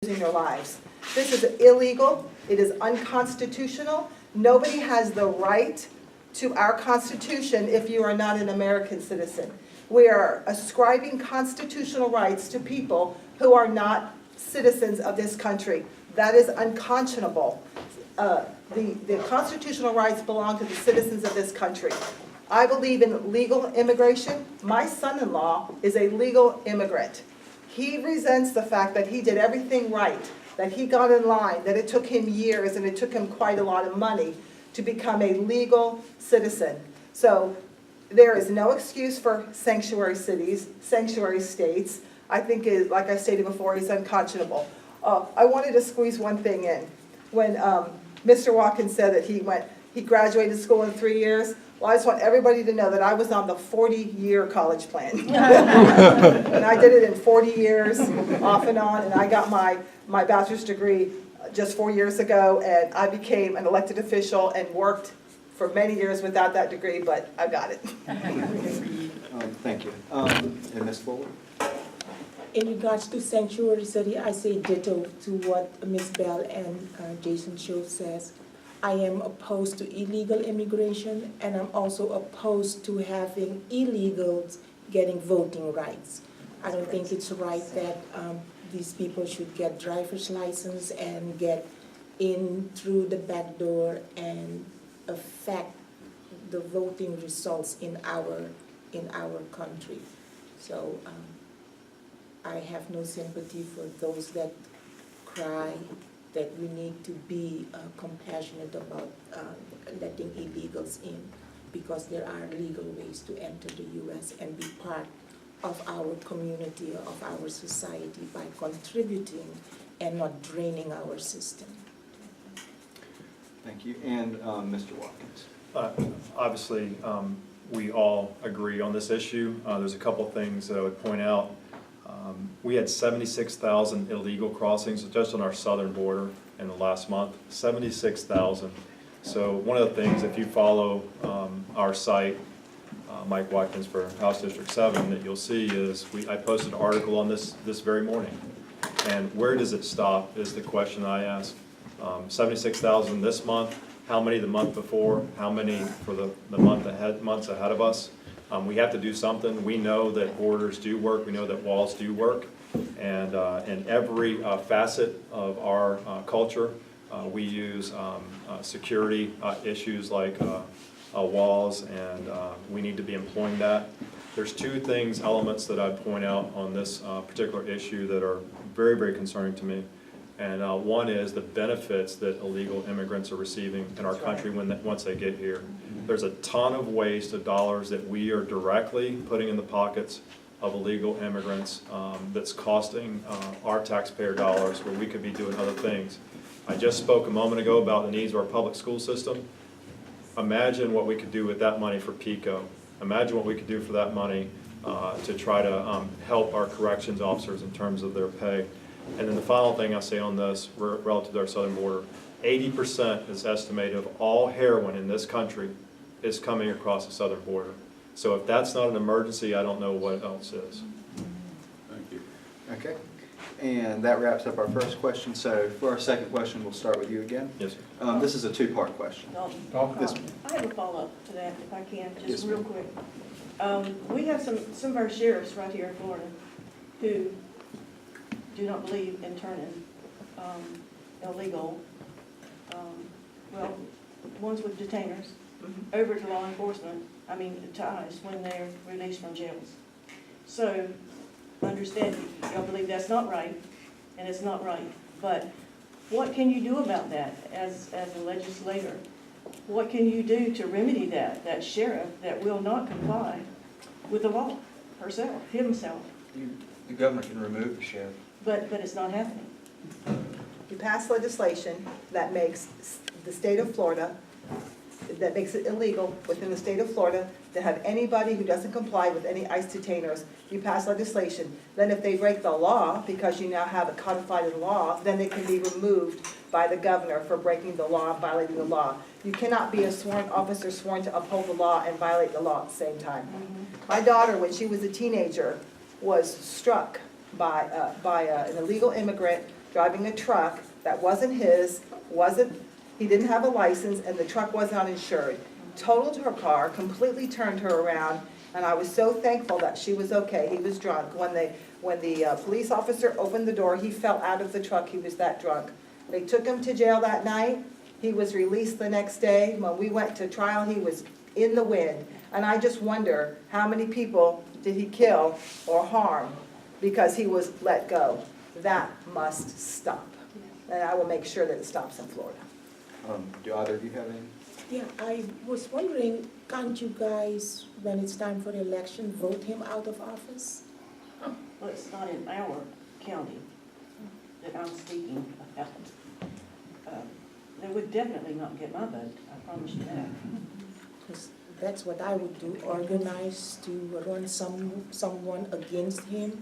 losing their lives. This is illegal. It is unconstitutional. Nobody has the right to our Constitution if you are not an American citizen. We are ascribing constitutional rights to people who are not citizens of this country. That is unconscionable. The constitutional rights belong to the citizens of this country. I believe in legal immigration. My son-in-law is a legal immigrant. He resents the fact that he did everything right, that he got in line, that it took him years and it took him quite a lot of money to become a legal citizen. So there is no excuse for sanctuary cities, sanctuary states. I think, like I stated before, it's unconscionable. I wanted to squeeze one thing in. When Mr. Watkins said that he graduated school in 3 years, well, I just want everybody to know that I was on the 40-year college plan. And I did it in 40 years, off and on, and I got my bachelor's degree just 4 years ago, and I became an elected official and worked for many years without that degree, but I got it. Thank you. And Ms. Fuller? In regards to sanctuary city, I say ditto to what Ms. Bell and Jason Schultz says. I am opposed to illegal immigration, and I'm also opposed to having illegals getting voting rights. I don't think it's right that these people should get driver's license and get in through the back door and affect the voting results in our country. So I have no sympathy for those that cry that we need to be compassionate about letting illegals in, because there are legal ways to enter the U.S. and be part of our community, of our society, by contributing and not draining our system. Thank you. And Mr. Watkins? Obviously, we all agree on this issue. There's a couple things that I would point out. We had 76,000 illegal crossings just on our southern border in the last month, 76,000. So one of the things, if you follow our site, Mike Watkins for House District 7, that you'll see is I posted an article on this very morning. And where does it stop is the question I ask. 76,000 this month, how many the month before, how many for the months ahead of us? We have to do something. We know that borders do work. We know that walls do work. And in every facet of our culture, we use security issues like walls, and we need to be employing that. There's two elements that I'd point out on this particular issue that are very, very concerning to me. And one is the benefits that illegal immigrants are receiving in our country once they get here. There's a ton of wasted dollars that we are directly putting in the pockets of illegal immigrants that's costing our taxpayer dollars where we could be doing other things. I just spoke a moment ago about the needs of our public school system. Imagine what we could do with that money for PICO. Imagine what we could do for that money to try to help our corrections officers in terms of their pay. And then the final thing I say on this, relative to our southern border, 80% is estimated of all heroin in this country is coming across the southern border. So if that's not an emergency, I don't know what else is. Thank you. Okay. And that wraps up our first question. So for our second question, we'll start with you again. Yes, sir. This is a two-part question. This one. I have a follow-up to that, if I can, Yes, just real quick. We have some of our sheriffs right here in Florida who do not believe in turning illegal, ones with detainers over to law enforcement, to ICE when they're released from jails. So, understand, y'all believe that's not right, and it's not right, but what can you do about that as a legislator? What can you do to remedy that sheriff that will not comply with the law himself? The governor can remove the sheriff. But it's not happening. You pass legislation that makes the state of Florida, that makes it illegal within the state of Florida to have anybody who doesn't comply with any ICE detainers. You pass legislation. Then if they break the law, because you now have it codified in law, then they can be removed by the governor for breaking the law, violating the law. You cannot be a sworn officer sworn to uphold the law and violate the law at the same time. My daughter, when she was a teenager, was struck by an illegal immigrant driving a truck that wasn't his, he didn't have a license, and the truck was not insured. Totaled her car, completely turned her around, and I was so thankful that she was okay. He was drunk. When the police officer opened the door, he fell out of the truck. He was that drunk. They took him to jail that night. He was released the next day. When we went to trial, he was in the wind. And I just wonder, how many people did he kill or harm because he was let go? That must stop. And I will make sure that it stops in Florida. Do either of you have any? Yeah, I was wondering, can't you guys, when it's time for the election, vote him out of office? Well, it's not in our county that I'm speaking about. They would definitely not get my vote, I promise you that. Because that's what I would do, organize to run someone against him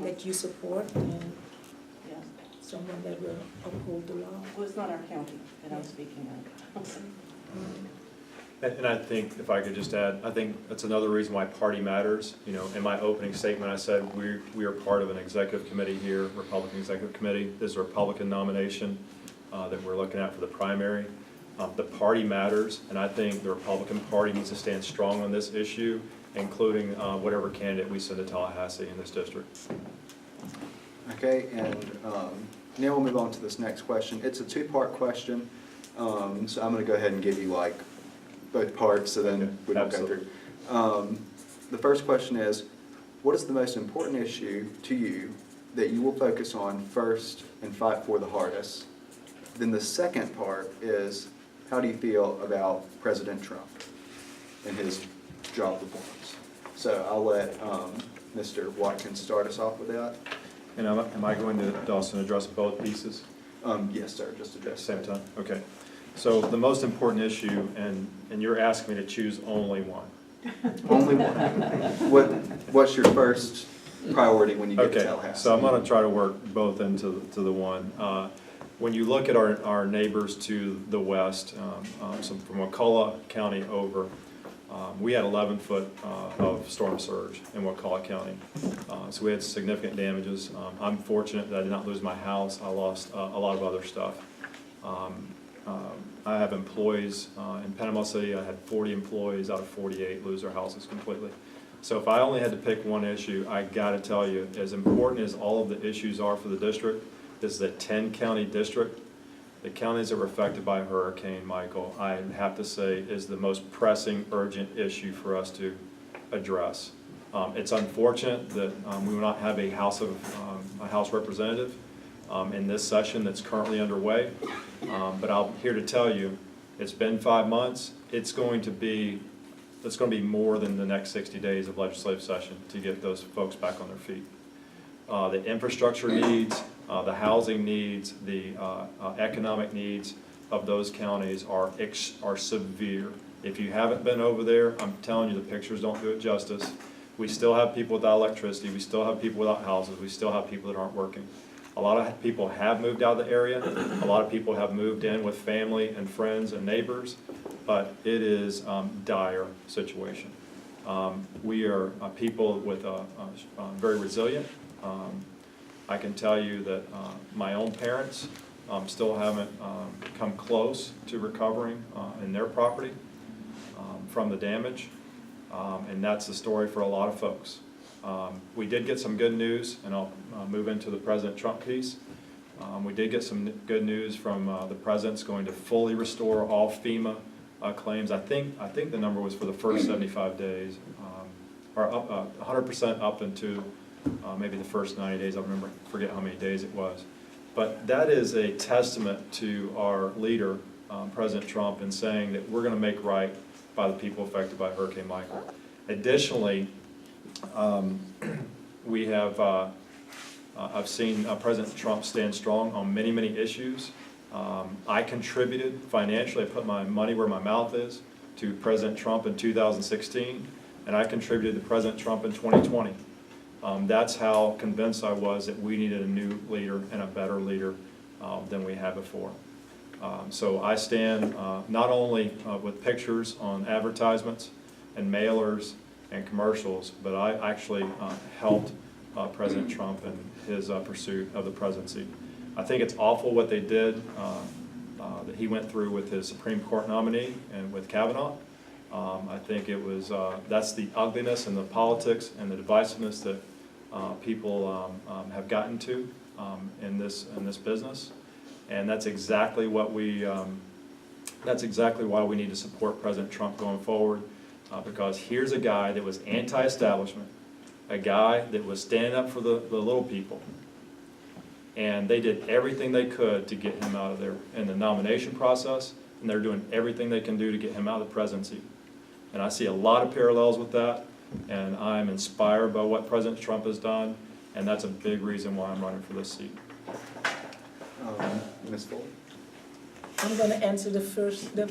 that you support and Yeah. someone that will uphold the law. Well, it's not our county that I'm speaking of. And I think, if I could just add, I think that's another reason why party matters. You know, in my opening statement, I said we are part of an executive committee here, Republican Executive Committee. This is a Republican nomination that we're looking at for the primary. The party matters, and I think the Republican Party needs to stand strong on this issue, including whatever candidate we send to Tallahassee in this district. Okay, and now we'll move on to this next question. It's a two-part question, so I'm going to go ahead and give you like both parts, so then we don't go through. The first question is, what is the most important issue to you that you will focus on first and fight for the hardest? Then the second part is, how do you feel about President Trump and his job performance? So I'll let Mr. Watkins start us off with that. And am I going to, Dawson, address both pieces? Yes, sir, just At the address. same time? Okay. So the most important issue, and you're asking me to choose only one. Only one. What's your first priority when you get to Okay, Tallahassee? so I'm gonna try to work both into the one. When you look at our neighbors to the west, so from Wakulla County over, we had 11 foot of storm surge in Wakulla County. So we had significant damages. I'm fortunate that I did not lose my house. I lost a lot of other stuff. I have employees in Panama City. I had 40 employees out of 48 lose their houses completely. So if I only had to pick one issue, I gotta tell you, as important as all of the issues are for the district, this is a 10-county district. The counties that were affected by Hurricane Michael, I have to say, is the most pressing, urgent issue for us to address. It's unfortunate that we will not have a House representative in this session that's currently underway. But I'm here to tell you, it's been 5 months. It's going to be more than the next 60 days of legislative session to get those folks back on their feet. The infrastructure needs, the housing needs, the economic needs of those counties are severe. If you haven't been over there, I'm telling you, the pictures don't do it justice. We still have people without electricity. We still have people without houses. We still have people that aren't working. A lot of people have moved out of the area. A lot of people have moved in with family and friends and neighbors, but it is a dire situation. We are people with very resilient. I can tell you that my own parents still haven't come close to recovering in their property from the damage, and that's the story for a lot of folks. We did get some good news, and I'll move into the President Trump piece. We did get some good news from the President's going to fully restore all FEMA claims. I think the number was for the first 75 days, or up 100% up into maybe the first 90 days. I forget how many days it was. But that is a testament to our leader, President Trump, in saying that we're going to make right by the people affected by Hurricane Michael. Additionally, we have, I've seen President Trump stand strong on many, many issues. I contributed financially, I put my money where my mouth is, to President Trump in 2016, and I contributed to President Trump in 2020. That's how convinced I was that we needed a new leader and a better leader than we had before. So I stand not only with pictures on advertisements and mailers and commercials, but I actually helped President Trump in his pursuit of the presidency. I think it's awful what they did, that he went through with his Supreme Court nominee and with Kavanaugh. I think it was, that's the ugliness and the politics and the divisiveness that people have gotten to in this business. And that's exactly what that's exactly why we need to support President Trump going forward, because here's a guy that was anti-establishment, a guy that was standing up for the little people. And they did everything they could to get him out of there in the nomination process, and they're doing everything they can do to get him out of the presidency. And I see a lot of parallels with that, and I'm inspired by what President Trump has done, and that's a big reason why I'm running for this seat. Ms. Fuller? I'm going to answer the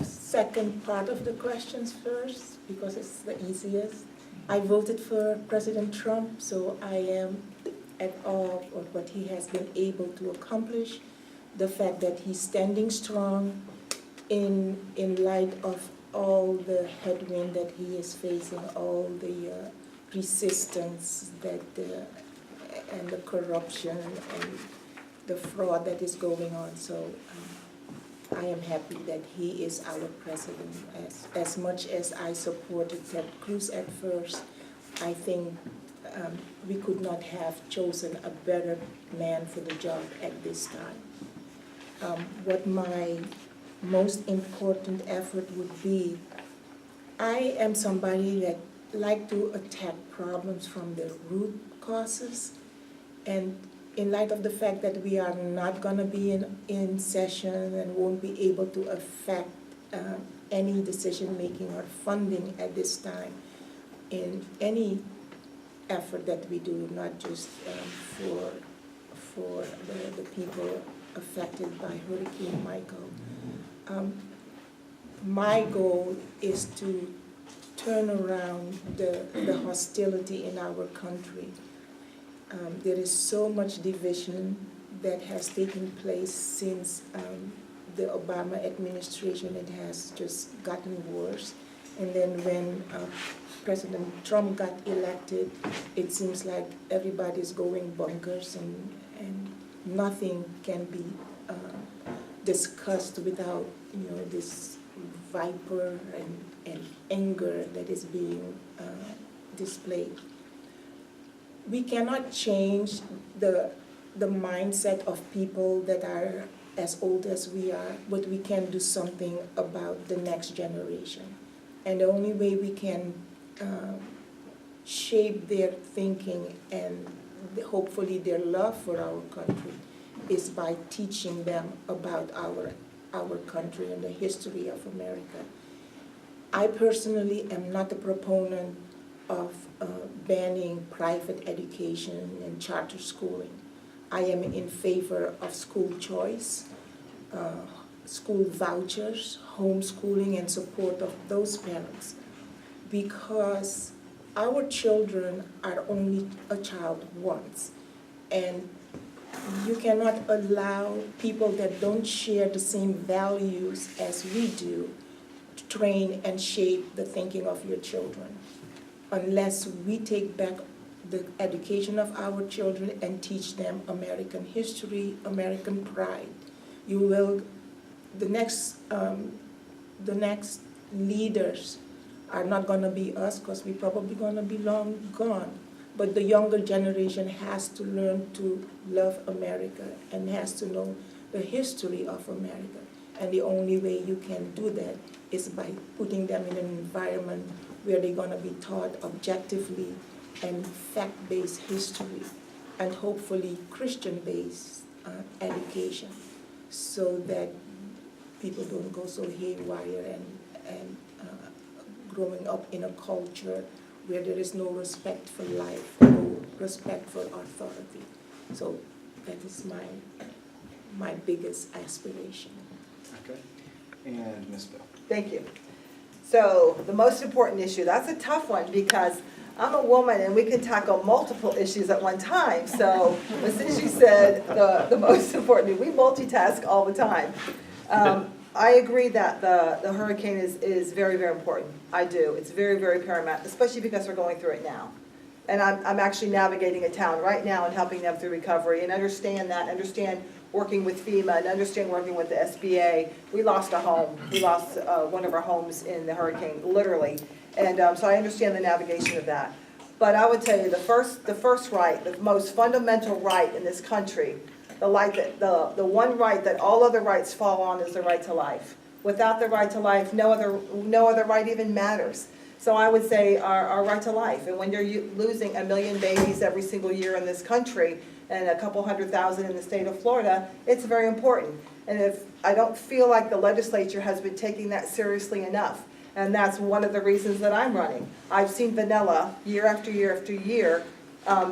second part of the questions first, because it's the easiest. I voted for President Trump, so I am at awe of what he has been able to accomplish, the fact that he's standing strong in light of all the headwind that he is facing, all the resistance that and the corruption and the fraud that is going on. So I am happy that he is our president. As much as I supported Ted Cruz at first, I think we could not have chosen a better man for the job at this time. What my most important effort would be, I am somebody that like to attack problems from the root causes, and in light of the fact that we are not going to be in session and won't be able to affect any decision-making or funding at this time in any effort that we do, not just for the people affected by Hurricane Michael. My goal is to turn around the hostility in our country. There is so much division that has taken place since the Obama administration. It has just gotten worse. And then when President Trump got elected, it seems like everybody's going bonkers, and nothing can be discussed without, this viper and anger that is being displayed. We cannot change the mindset of people that are as old as we are, but we can do something about the next generation. And the only way we can shape their thinking and hopefully their love for our country is by teaching them about our country and the history of America. I personally am not a proponent of banning private education and charter schooling. I am in favor of school choice, school vouchers, homeschooling, and support of those parents, because our children are only a child once, and you cannot allow people that don't share the same values as we do to train and shape the thinking of your children. Unless we take back the education of our children and teach them American history, American pride, the next leaders are not going to be us, because we're probably going to be long gone. But the younger generation has to learn to love America and has to know the history of America. And the only way you can do that is by putting them in an environment where they're going to be taught objectively and fact-based history, and hopefully Christian-based education, so that people don't go so haywire and growing up in a culture where there is no respect for life, no respect for authority. So that is my biggest aspiration. Okay. And Ms. Bell? Thank you. So the most important issue, that's a tough one, because I'm a woman and we can tackle multiple issues at one time. So as soon as you said the most important, we multitask all the time. I agree that the hurricane is very, very important. I do. It's very, very paramount, especially because we're going through it now. And I'm actually navigating a town right now and helping them through recovery, and understand working with FEMA and understand working with the SBA. We lost a home. We lost one of our homes in the hurricane, literally. And so I understand the navigation of that. But I would tell you, the first right, the most fundamental right in this country, the one right that all other rights fall on is the right to life. Without the right to life, no other right even matters. So I would say our right to life. And when you're losing 1 million babies every single year in this country and a couple 100,000 in the state of Florida, it's very important. And if I don't feel like the legislature has been taking that seriously enough. And that's one of the reasons that I'm running. I've seen Vanilla year after year after year,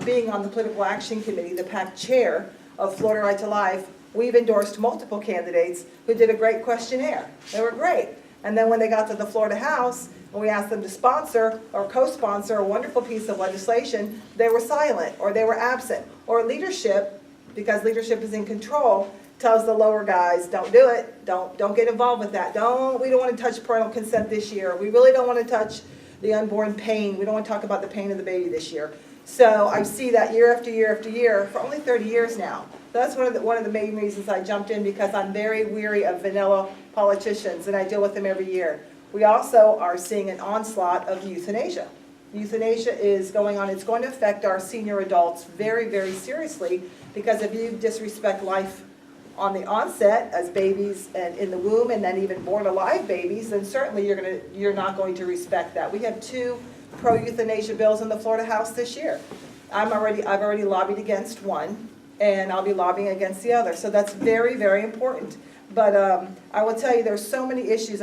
being on the Political Action Committee, the PAC chair of Florida Right to Life. We've endorsed multiple candidates who did a great questionnaire. They were great. And then when they got to the Florida House, and we asked them to sponsor or co-sponsor a wonderful piece of legislation, they were silent or they were absent. Or leadership, because leadership is in control, tells the lower guys, don't do it, don't get involved with that. We don't want to touch parental consent this year. We really don't want to touch the unborn pain. We don't want to talk about the pain of the baby this year. So I see that year after year after year for only 30 years now. So that's one of the main reasons I jumped in, because I'm very weary of vanilla politicians and I deal with them every year. We also are seeing an onslaught of euthanasia. Euthanasia is going on. It's going to affect our senior adults very, very seriously, because if you disrespect life on the onset as babies and in the womb and then even born alive babies, then certainly you're not going to respect that. We have 2 pro-euthanasia bills in the Florida House this year. I've already lobbied against one, and I'll be lobbying against the other. So that's very, very important. But I will tell you, there's so many issues,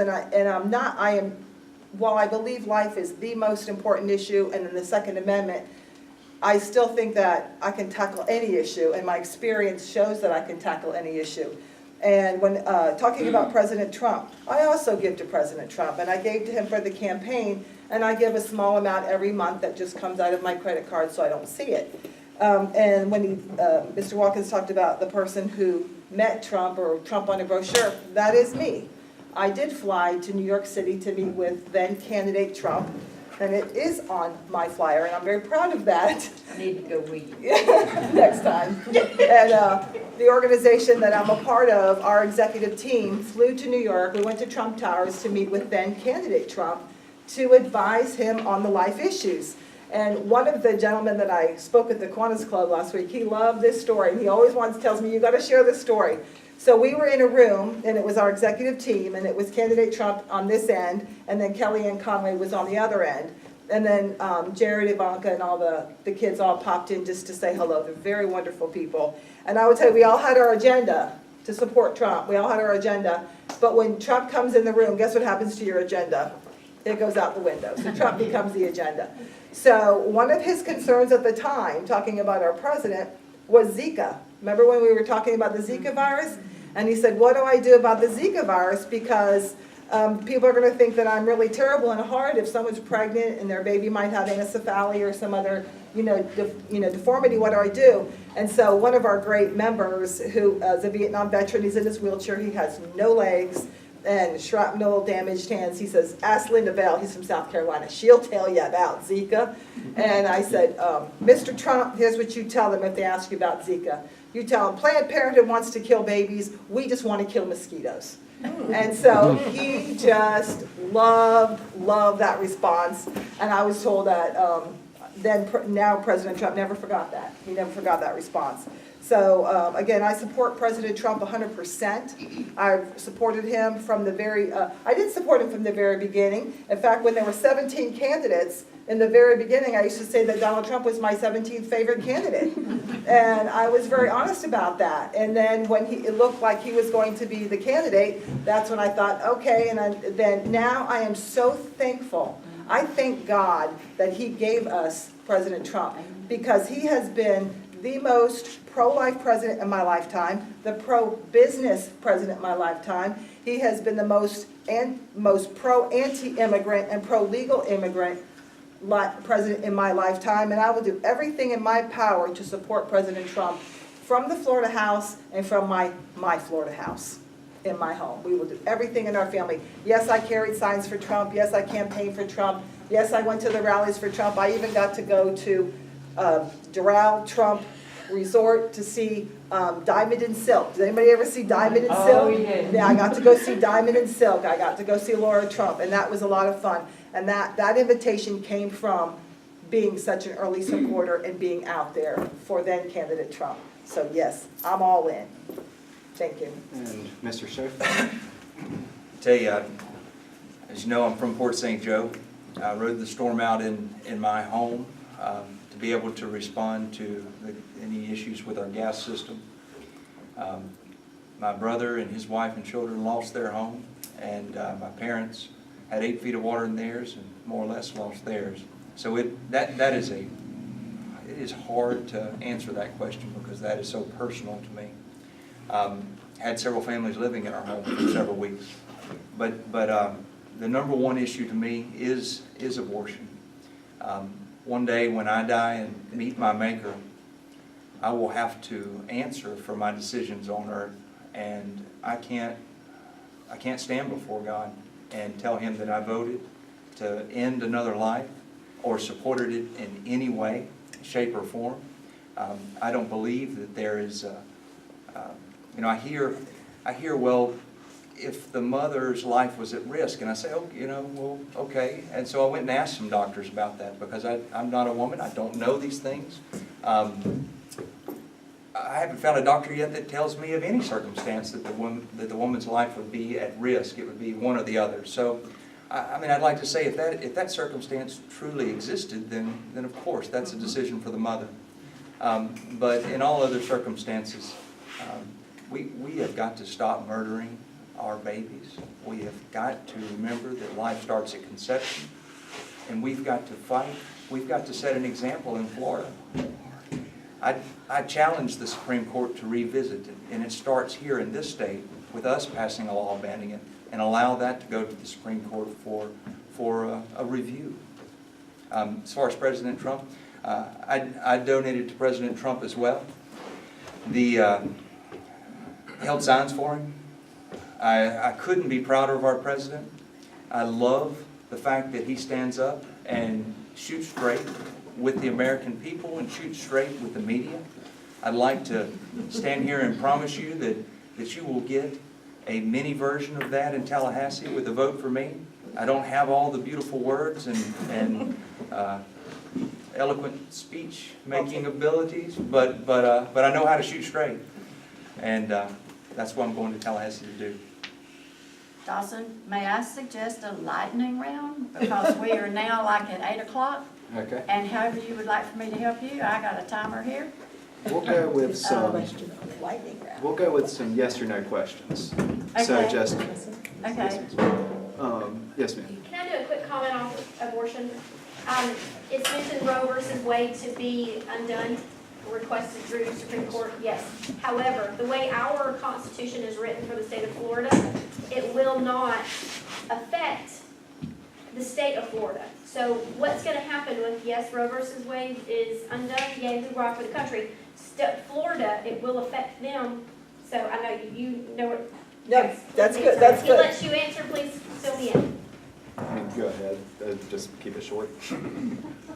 while I believe life is the most important issue, and in the Second Amendment, I still think that I can tackle any issue, and my experience shows that I can tackle any issue. And when talking about President Trump, I also give to President Trump, and I gave to him for the campaign, and I give a small amount every month that just comes out of my credit card so I don't see it. And when Mr. Watkins talked about the person who met Trump or Trump on a brochure, that is me. I did fly to New York City to meet with then candidate Trump, and it is on my flyer, and I'm very proud of that. I need to go read it. Next time. And the organization that I'm a part of, our executive team, flew to New York. We went to Trump Towers to meet with then candidate Trump to advise him on the life issues. And one of the gentlemen that I spoke at the Kiwanis Club last week, he loved this story, and he always tells me, you got to share this story. So we were in a room, and it was our executive team, and it was candidate Trump on this end, and then Kellyanne Conway was on the other end. And then Jared, Ivanka, and all the kids all popped in just to say hello. They're very wonderful people. And I would tell you, we all had our agenda to support Trump. We all had our agenda. But when Trump comes in the room, guess what happens to your agenda? It goes out the window. So Trump becomes the agenda. So one of his concerns at the time, talking about our president, was Zika. Remember when we were talking about the Zika virus? And he said, what do I do about the Zika virus? Because people are going to think that I'm really terrible and hard if someone's pregnant and their baby might have anencephaly or some other, deformity. What do I do? And so one of our great members, who is a Vietnam veteran, he's in his wheelchair, he has no legs and shrapnel damaged hands. He says, ask Linda Bell, he's from South Carolina, she'll tell you about Zika. And I said, Mr. Trump, here's what you tell them if they ask you about Zika. You tell them, Planned Parenthood wants to kill babies, we just want to kill mosquitoes. And so he just loved that response. And I was told that now President Trump never forgot that. He never forgot that response. So again, I support President Trump 100%. I've supported him from the I didn't support him from the very beginning. In fact, when there were 17 candidates, in the very beginning, I used to say that Donald Trump was my 17th favorite candidate. And I was very honest about that. And then when it looked like he was going to be the candidate, that's when I thought, okay, and then now I am so thankful. I thank God that he gave us President Trump, because he has been the most pro-life president in my lifetime, the pro-business president in my lifetime. He has been the most pro-anti-immigrant and pro-legal immigrant president in my lifetime, and I will do everything in my power to support President Trump from the Florida House and from my Florida house in my home. We will do everything in our family. Yes, I carried signs for Trump. Yes, I campaigned for Trump. Yes, I went to the rallies for Trump. I even got to go to Doral Trump resort to see Diamond and Silk. Does anybody ever see Diamond and Oh, Silk? yeah. Yeah, I got to go see Diamond and Silk. I got to go see Laura Trump, and that was a lot of fun. And that invitation came from being such an early supporter and being out there for then candidate Trump. So yes, I'm all in. Thank you. And Mr. Schoaf? Tell you, as you know, I'm from Port St. Joe. I rode the storm out in my home to be able to respond to any issues with our gas system. My brother and his wife and children lost their home, and my parents had 8 feet of water in theirs and more or less lost theirs. So it is hard to answer that question because that is so personal to me. Had several families living in our home for several weeks. But the number one issue to me is abortion. One day when I die and meet my Maker, I will have to answer for my decisions on earth, and I can't stand before God and tell Him that I voted to end another life or supported it in any way, shape, or form. I don't believe that there is I hear, well, if the mother's life was at risk, and I say, oh, well, okay. And so I went and asked some doctors about that because I'm not a woman. I don't know these things. I haven't found a doctor yet that tells me of any circumstance that the woman's life would be at risk. It would be one or the other. So, I'd like to say if that circumstance truly existed, then of course that's a decision for the mother. But in all other circumstances, we have got to stop murdering our babies. We have got to remember that life starts at conception, and we've got to fight. We've got to set an example in Florida. I challenge the Supreme Court to revisit it, and it starts here in this state with us passing a law banning it, and allow that to go to the Supreme Court for a review. As far as President Trump, I donated to President Trump as well. Held signs for him. I couldn't be prouder of our president. I love the fact that he stands up and shoots straight with the American people and shoots straight with the media. I'd like to stand here and promise you that you will get a mini version of that in Tallahassee with a vote for me. I don't have all the beautiful words and eloquent speech-making abilities, but I know how to shoot straight. And that's what I'm going to Tallahassee to do. Dawson, may I suggest a lightning round? Because we are now like at 8 o'clock, Okay. and however you would like for me to help you, I got a timer here. We'll go with some, Question on the lightning round. we'll go with some yes or no questions. So Okay. just, Okay. yes, ma'am. Can I do a quick comment on abortion? It's mentioned Roe versus Wade to be undone, requested through Supreme Court, yes. However, the way our Constitution is written for the state of Florida, it will not affect the state of Florida. So what's going to happen with, yes, Roe versus Wade is undone, yay, hoorah for the country. Florida, it will affect them. So I know you know what. No, that's good, that's If he good. lets you answer, please fill me in. Go ahead, just keep it short.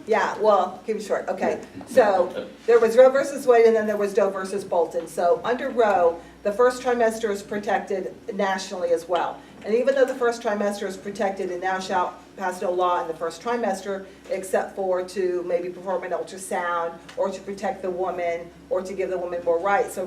Yeah, well, keep it short, okay. So, there was Roe versus Wade, and then there was Doe versus Bolton. So, under Roe, the first trimester is protected nationally as well. And even though the first trimester is protected, and thou shalt pass no law in the first trimester, except for to maybe perform an ultrasound, or to protect the woman, or to give the woman more rights. So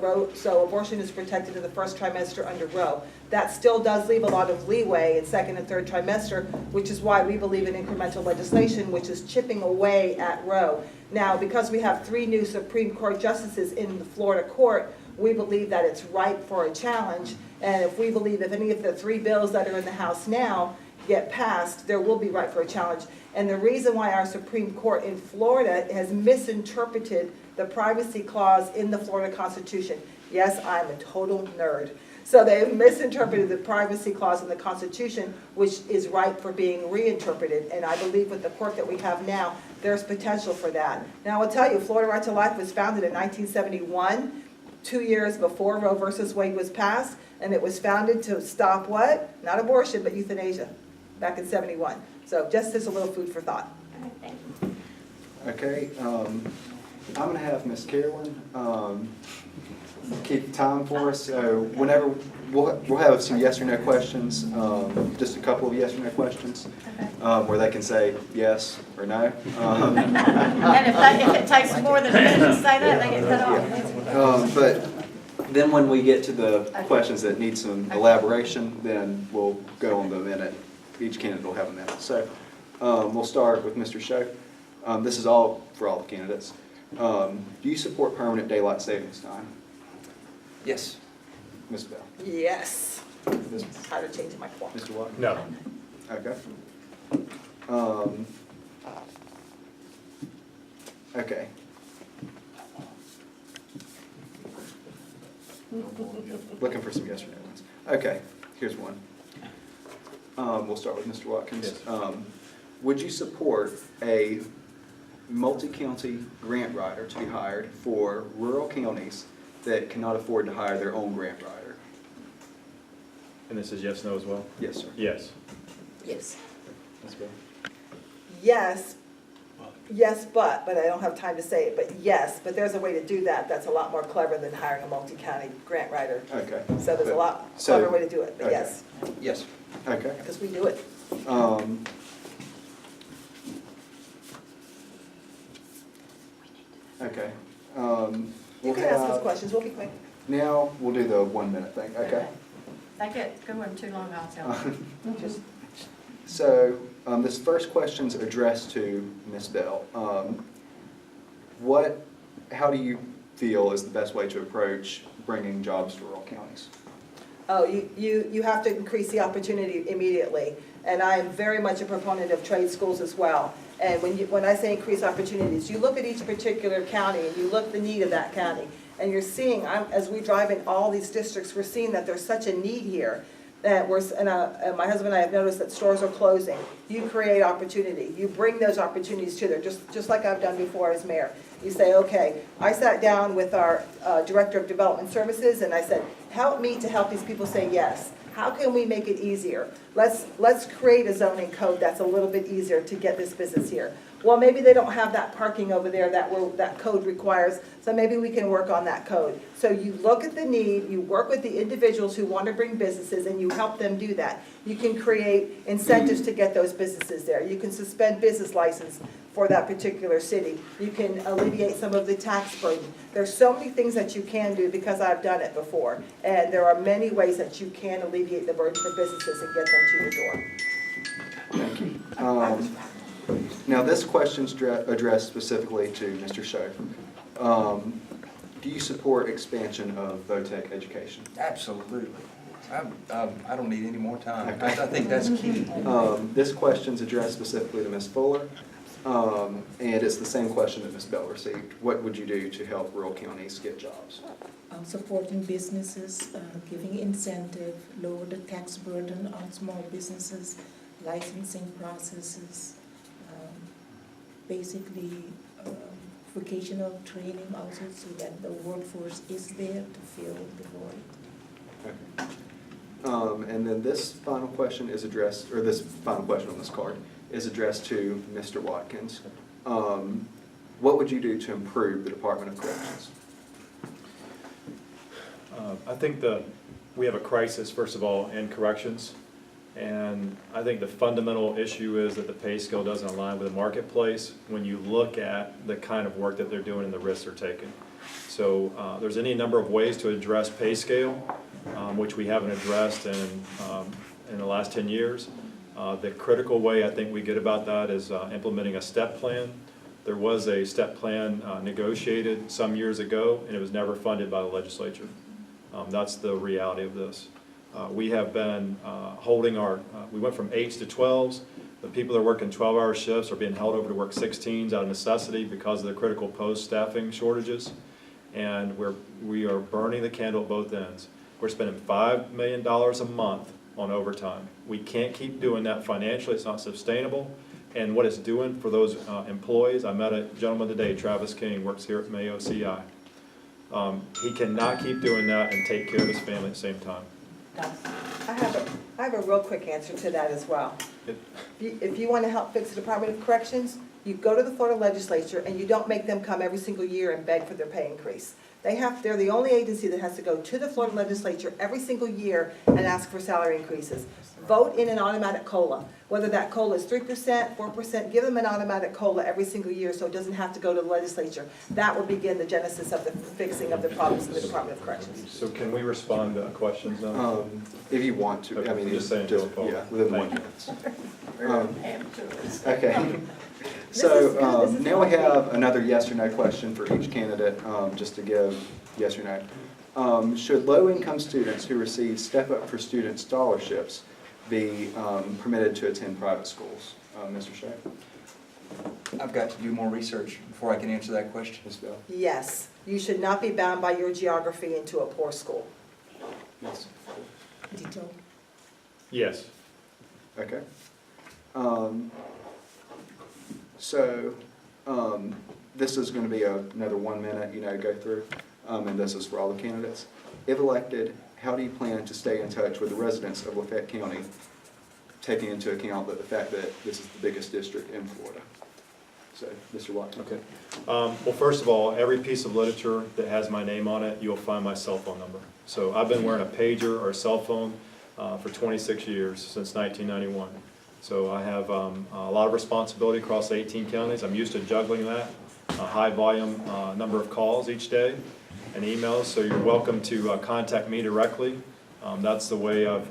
abortion is protected in the first trimester under Roe. That still does leave a lot of leeway in second and third trimester, which is why we believe in incremental legislation, which is chipping away at Roe. Now, because we have 3 new Supreme Court justices in the Florida court, we believe that it's ripe for a challenge. And if we believe if any of the 3 bills that are in the House now get passed, there will be ripe for a challenge. And the reason why our Supreme Court in Florida has misinterpreted the privacy clause in the Florida Constitution. Yes, I'm a total nerd. So they've misinterpreted the privacy clause in the Constitution, which is ripe for being reinterpreted. And I believe with the court that we have now, there's potential for that. Now, I'll tell you, Florida Right to Life was founded in 1971, 2 years before Roe versus Wade was passed. And it was founded to stop what? Not abortion, but euthanasia, back in 71. So just as a little food for thought. Okay, thank you. Okay, I'm gonna have Miss Carolyn, keep time for us, so whenever, we'll have some yes or no questions, just a couple of yes or no questions, where they can say yes or no. And if it takes more than a minute to say that, they get cut off. But then when we get to the questions that need some elaboration, then we'll go on the minute. Each candidate will have a minute. So we'll start with Mr. Sho. This is all for all the candidates. Do you support permanent daylight savings time? Yes. Ms. Bell? Yes. Ms. Tired of changing my clock. Mr. Watt? No. Okay. Okay. Looking for some yes or no ones. Okay, here's one. We'll start with Mr. Watkins. Yes. Would you support a multi-county grant writer to be hired for rural counties that cannot afford to hire their own grant writer? And this is yes, no as well? Yes, sir. Yes. Yes. Ms. Bell? Yes, but I don't have time to say it, but yes, but there's a way to do that that's a lot more clever than hiring a multi-county grant writer. Okay. So there's a lot So- clever way to do it, but okay. yes, Yes. Okay. because we do it. Okay. You We'll can ask us have- questions, we'll be quick. Now, we'll do the 1 minute thing, okay? They get going too long, I'll tell them. So, this first question's addressed to Ms. Bell. How do you feel is the best way to approach bringing jobs to rural counties? Oh, you have to increase the opportunity immediately. And I am very much a proponent of trade schools as well. And when I say increase opportunities, you look at each particular county and you look at the need of that county. And you're seeing, as we drive in all these districts, we're seeing that there's such a need here. That my husband and I have noticed that stores are closing. You create opportunity. You bring those opportunities to there, just like I've done before as mayor. You say, okay, I sat down with our Director of Development Services and I said, help me to help these people say yes. How can we make it easier? Let's create a zoning code that's a little bit easier to get this business here. Well, maybe they don't have that parking over there that code requires, so maybe we can work on that code. So you look at the need, you work with the individuals who want to bring businesses, and you help them do that. You can create incentives to get those businesses there. You can suspend business license for that particular city. You can alleviate some of the tax burden. There's so many things that you can do because I've done it before. And there are many ways that you can alleviate the burden for businesses and get them to your door. Thank you. Now, this question's addressed specifically to Mr. Sho. Do you support expansion of VOTEC education? Absolutely. I don't need any more time. I think that's key. This question's addressed specifically to Ms. Fuller, and it's the same question that Ms. Bell received. What would you do to help rural counties get jobs? Supporting businesses, giving incentive, lower the tax burden on small businesses, licensing processes, basically vocational training also so that the workforce is there to fill the void. Okay. And then this final question is addressed, or this final question on this card is addressed to Mr. Watkins. What would you do to improve the Department of Corrections? I think we have a crisis, first of all, in corrections. And I think the fundamental issue is that the pay scale doesn't align with the marketplace when you look at the kind of work that they're doing and the risks they're taking. So there's any number of ways to address pay scale, which we haven't addressed in the last 10 years. The critical way I think we get about that is implementing a step plan. There was a step plan negotiated some years ago, and it was never funded by the legislature. That's the reality of this. We have been holding we went from 8s to 12s. The people that are working 12-hour shifts are being held over to work 16s out of necessity because of the critical post staffing shortages. And we are burning the candle at both ends. We're spending $5 million a month on overtime. We can't keep doing that financially. It's not sustainable. And what it's doing for those employees, I met a gentleman today, Travis King, works here at Mayo CI. He cannot keep doing that and take care of his family at the same time. I have a real quick answer to that as well. If you want to help fix the Department of Corrections, you go to the Florida legislature and you don't make them come every single year and beg for their pay increase. They're the only agency that has to go to the Florida legislature every single year and ask for salary increases. Vote in an automatic COLA, whether that COLA is 3%, 4%, give them an automatic COLA every single year so it doesn't have to go to the legislature. That will begin the genesis of the fixing of the problems in the Department of Corrections. So can we respond to questions now? If you want to, I Okay, mean, just saying to a vote. yeah, within 1 Thank minute. Okay. So now we have another yes or no question for each candidate, just to give yes or no. Should low-income students who receive Step Up for Students scholarships be permitted to attend private schools? Mr. Shea? I've got to do more research before I can answer that question. Ms. Bell? Yes, you should not be bound by your geography into a poor school. Yes. Ditto. Yes. Okay. This is going to be another 1 minute, go through, and this is for all the candidates. If elected, how do you plan to stay in touch with the residents of Lafayette County, taking into account the fact that this is the biggest district in Florida? So, Mr. Watkins. Okay. Well, first of all, every piece of literature that has my name on it, you'll find my cell phone number. So I've been wearing a pager or a cell phone for 26 years, since 1991. So I have a lot of responsibility across 18 counties. I'm used to juggling that, a high volume number of calls each day and emails. So you're welcome to contact me directly. That's the way I've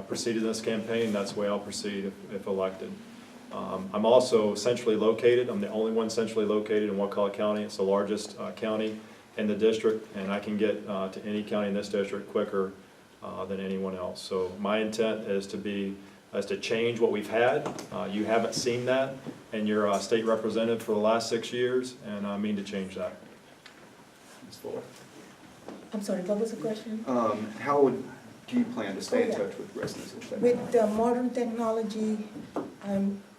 proceeded in this campaign. That's the way I'll proceed if elected. I'm also centrally located. I'm the only one centrally located in Wakulla County. It's the largest county in the district, and I can get to any county in this district quicker than anyone else. So my intent is to change what we've had. You haven't seen that, and you're a state representative for the last 6 years, and I mean to change that. Ms. Fuller. I'm sorry, what was the question? How do you plan to stay in Oh, yeah. touch with residents of Lafayette? With modern technology,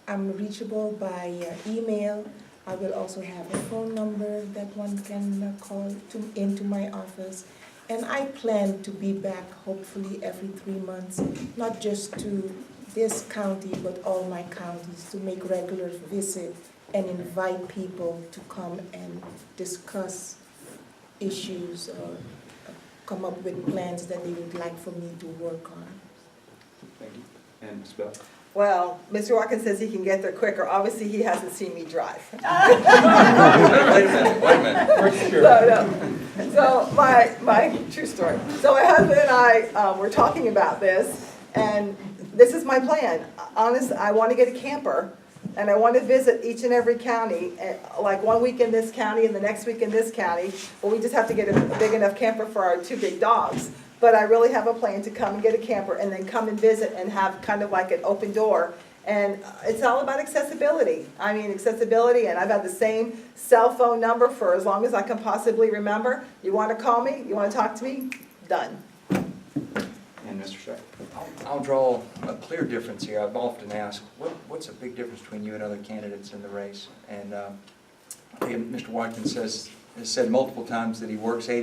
I'm reachable by email. I will also have a phone number that one can call into my office. And I plan to be back hopefully every 3 months, not just to this county, but all my counties, to make regular visit and invite people to come and discuss issues or come up with plans that they would like for me to work on. Thank you. And Ms. Bell? Well, Mr. Watkins says he can get there quicker. Obviously, he hasn't seen me drive. Wait a minute. So my true story. So my husband and I were talking about this, and this is my plan. Honestly, I want to get a camper, and I want to visit each and every county, like 1 week in this county and the next week in this county. But we just have to get a big enough camper for our 2 big dogs. But I really have a plan to come and get a camper and then come and visit and have kind of like an open door. And it's all about accessibility. I mean, accessibility, and I've had the same cell phone number for as long as I can possibly remember. You want to call me? You want to talk to me? Done. And Mr. Shea? I'll draw a clear difference here. I've often asked, what's a big difference between you and other candidates in the race? And I think Mr. Watkins has said multiple times that he works 80